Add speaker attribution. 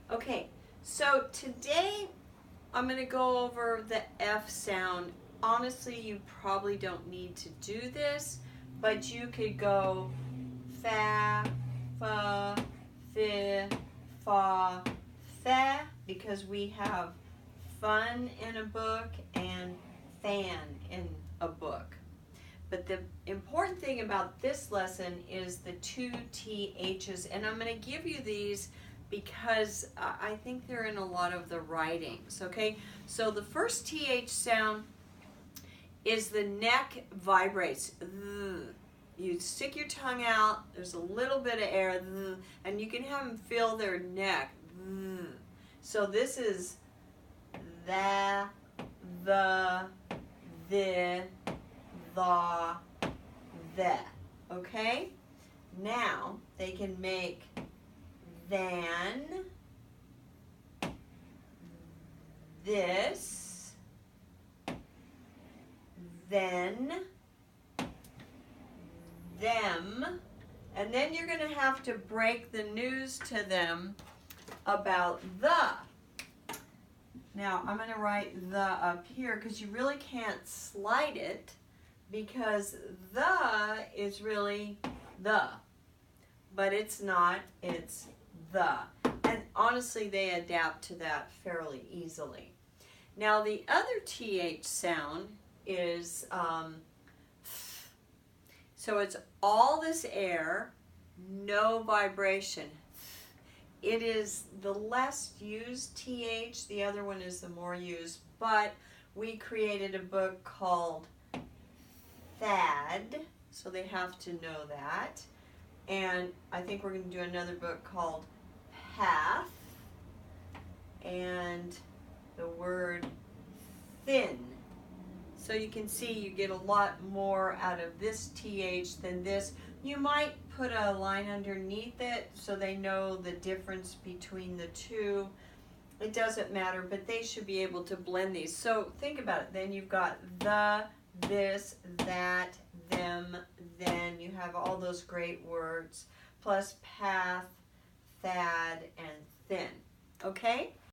Speaker 1: Okay, so today I'm going to go over the F sound. Honestly, you probably don't need to do this, but you could go fa, fa, fi, fa, fe, because we have fun in a book and fan in a book. But the important thing about this lesson is the two THs, and I'm going to give you these because I think they're in a lot of the writings, okay? So the first TH sound is the neck vibrates. You stick your tongue out, there's a little bit of air, and you can have them feel their neck. So this is the, the, the, okay? Now they can make than, this, then, them, and then you're going to have to break the news to them about the. Now I'm going to write the up here because you really can't slide it, because the is really the, but it's not, it's the. And honestly, they adapt to that fairly easily. Now the other TH sound is, so it's all this air, no vibration. It is the less used TH, the other one is the more used, but we created a book called Thad, so they have to know that. And I think we're going to do another book called Path, and the word thin. So you can see you get a lot more out of this TH than this. You might put a line underneath it so they know the difference between the two. It doesn't matter, but they should be able to blend these. So think about it. Then you've got the, this, that, them, then. You have all those great words, plus path, thad, and thin. Okay?